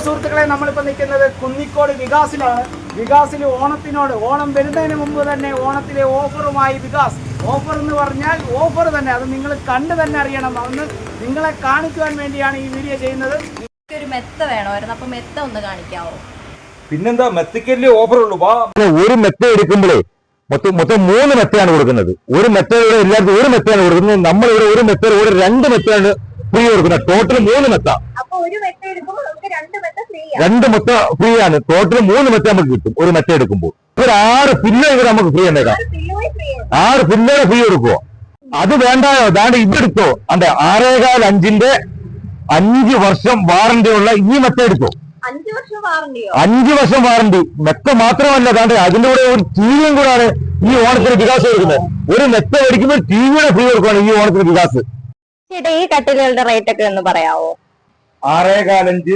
സുഹൃത്തുക്കളെ, നമ്മളിപ്പോൾ നിൽക്കുന്നത് കുന്നിക്കോട് വികാസിലാണ്. വികാസിൽ ഓണം വരുന്നതിന് മുമ്പ് തന്നെ ഓണത്തിലെ ഓഫറുമായി വികാസ്. ഓഫർ എന്ന് പറഞ്ഞാൽ ഓഫർ തന്നെ, അത് നിങ്ങൾ കണ്ടു തന്നെ അറിയണം. അന്ന് നിങ്ങളെ കാണിക്കുവാൻ വേണ്ടിയാണ് ഈ വീഡിയോ ചെയ്യുന്നത്. ഒരു മെത്ത വേണമായിരുന്നു, അപ്പൊ മെത്ത ഒന്ന് കാണിക്കാവോ? പിന്നെന്താ, മെത്തക്കല്ലേ ഓഫർ ഉള്ളൂ. ഒരു മെത്ത എടുക്കുമ്പോഴേ മൊത്തം 3 മെത്തയാണ് കൊടുക്കുന്നത്. ഒരു മെത്തയുടെ എല്ലാവർക്കും ഒരു മെത്തയാണ് കൊടുക്കുന്നത്. നമ്മളിവിടെ ഒരു മെത്തയുടെ കൂടെ 2 മെത്തയാണ് ഫ്രീ കൊടുക്കുന്നത്. ടോട്ടൽ 3 മെത്ത. 2 മെത്ത ഫ്രീ ആണ്. ടോട്ടൽ 3 മെത്ത നമുക്ക് കിട്ടും ഒരു മെത്ത എടുക്കുമ്പോൾ. ഒരു 6 പില്ലോ ഇവിടെ നമുക്ക് ഫ്രീ ഉണ്ടേക്കാം. 6 പില്ലോടെ ഫ്രീ കൊടുക്കുവോ? അത് വേണ്ടായോ? അതാണ്ട് ഇതെടുത്തോ. അതെ, 6.5 5 വർഷം വാറന്റി ഉള്ള ഈ മെത്ത എടുത്തോ. 5 വർഷം വാറന്റി. മെത്ത മാത്രമല്ല, അതാണ്ട് അതിന്റെ കൂടെ ഒരു ടിവിയും കൂടാണ് ഈ ഓണത്തിന് വികാസ് കൊടുക്കുന്നത്. ഒരു മെത്ത മേടിക്കുമ്പോൾ ടിവിയുടെ ഫ്രീ കൊടുക്കുകയാണ് ഈ ഓണത്തിന് വികാസ്. ചേട്ടാ, ഈ കട്ടിലുകളുടെ റേറ്റ് ഒക്കെ ഒന്ന് പറയാവോ? 6.5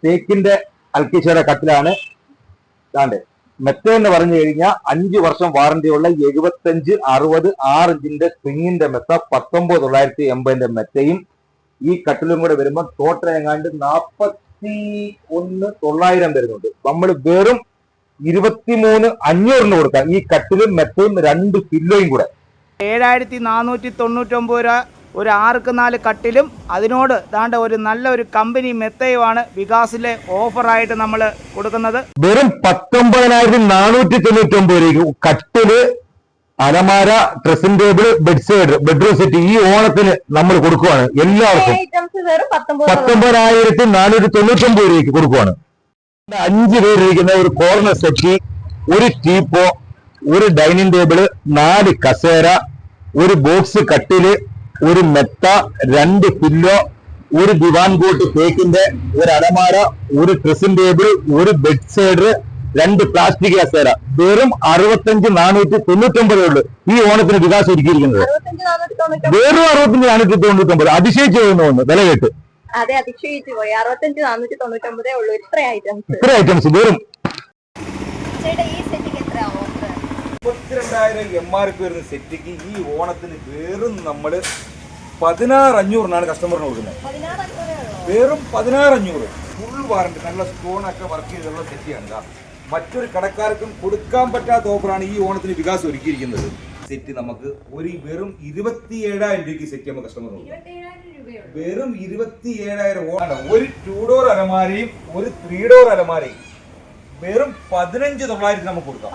തേക്കിന്റെ അൽക്കിച്ചയുടെ കട്ടിലാണ്. മെത്ത എന്ന് പറഞ്ഞു കഴിഞ്ഞാൽ 5 വർഷം വാറന്റി ഉള്ള 75, 60, 6 ഇഞ്ചിന്റെ സ്പ്രിങ്ങിന്റെ മെത്ത 19,980 മെത്തയും ഈ കട്ടിലും കൂടെ വരുമ്പോൾ ടോട്ടൽ എങ്ങാണ്ട് 41,900 വരുന്നുണ്ട്. നമ്മൾ വെറും 23,500 കൊടുക്കാം ഈ കട്ടിലും മെത്തയും 2 പില്ലോയും കൂടെ. 7,499 രൂപ ഒരു 6x4 കട്ടിലും അതിനോട് ദാണ്ട ഒരു നല്ല ഒരു കമ്പനി മെത്തയുമാണ് വികാസിലെ ഓഫറായിട്ട് നമ്മൾ കൊടുക്കുന്നത്. വെറും 19,499 രൂപയ്ക്ക് കട്ടില്, അലമാര, ഡ്രസ്സിംഗ് ടേബിൾ, ബെഡ്റൂം സെറ്റ് ഈ ഓണത്തിന് നമ്മൾ കൊടുക്കുവാണ്. എല്ലാവർക്കും 19,499 രൂപയ്ക്ക് കൊടുക്കുവാണ്. 5 പേരിരിക്കുന്ന ഒരു കോർണർ സെറ്റ്, ഒരു ടീപ്പോ, ഒരു ഡൈനിങ് ടേബിള്, 4 കസേര, ഒരു ബോക്സ് കട്ടില്, ഒരു മെത്ത, 2 പില്ലോ, ഒരു ദിവാൻ കോട്ട് തേക്കിന്റെ, ഒരു അലമാര, ഒരു ഡ്രസ്സിംഗ് ടേബിൾ, ഒരു ബെഡ് സൈഡ്, 2 പ്ലാസ്റ്റിക് കസേര. വെറും 65,499 ഉള്ളു ഈ ഓണത്തിന് വികാസ് ഒരുക്കിയിരിക്കുന്നത്. വെറും 65,499. അതിശയിച്ചു തോന്നുന്നു വില കേട്ട്. അതെ, അതിശയിച്ചു പോയി. 65,499 ഉള്ളൂ. ഇത്ര ഐറ്റംസ് വെറും. ചേട്ടാ, ഈ സെറ്റിക്ക് എത്ര ഓഫർ? 32,000 MRP വരുന്ന സെറ്റിക്ക് ഈ ഓണത്തിന് വെറും നമ്മള് 16,500 കസ്റ്റമറിന് കൊടുക്കുന്നത്. വെറും 16,500 ഫുൾ വാറന്റി, നല്ല സ്റ്റോൺ ഒക്കെ വർക്ക് ചെയ്തുള്ള സെറ്റിയാണ്. മറ്റൊരു കടക്കാർക്കും കൊടുക്കാൻ പറ്റാത്ത ഓഫറാണ് ഈ ഓണത്തിന് വികാസ് ഒരുക്കിയിരിക്കുന്നത്. സെറ്റ് നമുക്ക് വെറും 27,000 രൂപയ്ക്ക് സെറ്റ് നമ്മൾ കസ്റ്റമറിന് കൊടുക്കാം. വെറും 27,000. ഒരു 2 ഡോർ അലമാരയും ഒരു 3 ഡോർ അലമാരയും വെറും 15,900 നമുക്ക് കൊടുക്കാം.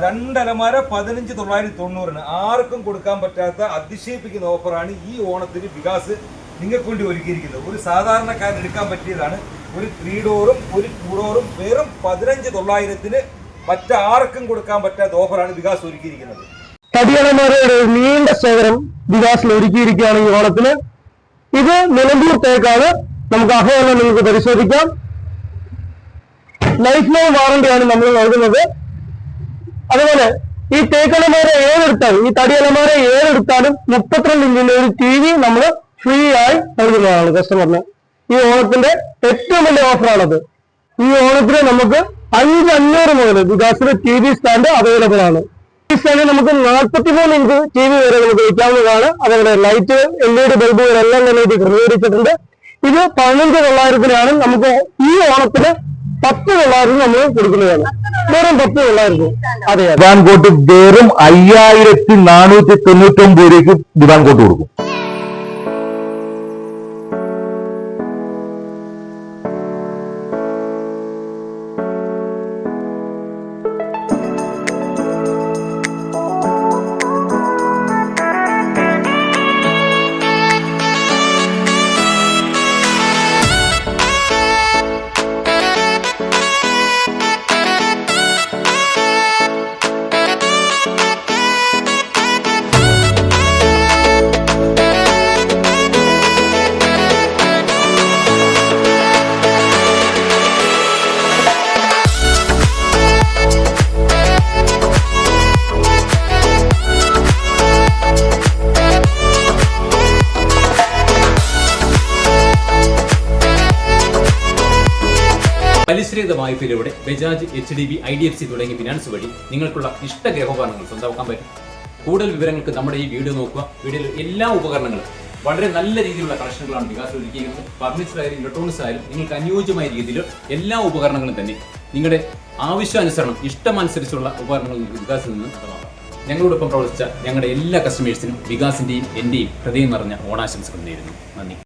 2 അലമാര 15,990. ആർക്കും കൊടുക്കാൻ പറ്റാത്ത അതിശയിപ്പിക്കുന്ന ഓഫറാണ് ഈ ഓണത്തിന് വികാസ് നിങ്ങൾക്ക് വേണ്ടി ഒരുക്കിയിരിക്കുന്നത്. ഒരു സാധാരണക്കാരൻ എടുക്കാൻ പറ്റിയതാണ്. ഒരു 3 ഡോറും ഒരു 2 ഡോറും വെറും 15,900 മറ്റാർക്കും കൊടുക്കാൻ പറ്റാത്ത ഓഫറാണ് വികാസ് ഒരുക്കിയിരിക്കുന്നത്. തടിയലമാരയുടെ നീണ്ട ശേഖരം വികാസിൽ ഒരുക്കിയിരിക്കുകയാണ് ഈ ഓണത്തിന്. ഇത് നിലമ്പൂർ തേക്കാണ്. നമുക്ക് അഹോളം നിങ്ങൾക്ക് പരിശോധിക്കാം. ലൈഫ് ലോങ് വാറന്റിയാണ് നമ്മൾ നൽകുന്നത്. അതുപോലെ ഈ തേക്കലമാര ഏതെടുത്താലും, ഈ തടിയലമാര ഏതെടുത്താലും 32 ഇഞ്ചിന്റെ ഒരു TV നമ്മൾ ഫ്രീ ആയി നൽകുന്നതാണ് കസ്റ്റമറിന്. ഈ ഓണത്തിന്റെ ഏറ്റവും വലിയ ഓഫറാണത്. ഈ ഓണത്തിന് നമുക്ക് 5,500 മുതൽ വികാസിലെ TV സ്റ്റാൻഡ് അവൈലബിൾ ആണ്. ഈ സ്റ്റാൻഡ് നമുക്ക് 43 ഇഞ്ച് TV വരെ നമുക്ക് വയ്ക്കാവുന്നതാണ്. അതേപോലെ ലൈറ്റ്, LED ബൾബുകളെല്ലാം തന്നെ ഇത് ക്രമീകരിച്ചിട്ടുണ്ട്. ഇത് 15,900 നമുക്ക് ഈ ഓണത്തിന് 10,900 നമ്മൾ കൊടുക്കുന്നതാണ്. വെറും 10,900. അതെ, ദിവാൻ കോട്ട് വെറും 5,499 രൂപയ്ക്ക് ദിവാൻ കോട്ട് കൊടുക്കും. പലിശരഹിത വായ്പയിലൂടെ ബജാജ്, HDB, IDFC തുടങ്ങിയ ഫിനാൻസ് വഴി നിങ്ങൾക്കുള്ള ഇഷ്ട ഗൃഹോപകരണങ്ങൾ സ്വന്തമാക്കാൻ പറ്റും. കൂടുതൽ വിവരങ്ങൾക്ക് നമ്മുടെ ഈ വീഡിയോ നോക്കുക. വീഡിയോയിൽ എല്ലാ ഉപകരണങ്ങളും വളരെ നല്ല രീതിയിലുള്ള കളക്ഷനുകളാണ് വികാസ് ഒരുക്കിയിരിക്കുന്നത്. ഫർണിച്ചർ ആയാലും ഇലക്ട്രോണിക്സ് ആയാലും നിങ്ങൾക്ക് അനുയോജ്യമായ രീതിയിൽ എല്ലാ ഉപകരണങ്ങളും തന്നെ നിങ്ങളുടെ ആവശ്യാനുസരണം ഇഷ്ടമനുസരിച്ചുള്ള ഉപകരണങ്ങൾ നിങ്ങൾക്ക് വികാസിൽ നിന്ന് സ്വന്തമാക്കാം. ഞങ്ങളോടൊപ്പം പ്രവർത്തിച്ച ഞങ്ങളുടെ എല്ലാ കസ്റ്റമേഴ്സിനും വികാസിന്റെയും എന്റെയും ഹൃദയം നിറഞ്ഞ ഓണാശംസകൾ നേരുന്നു. നന്ദി.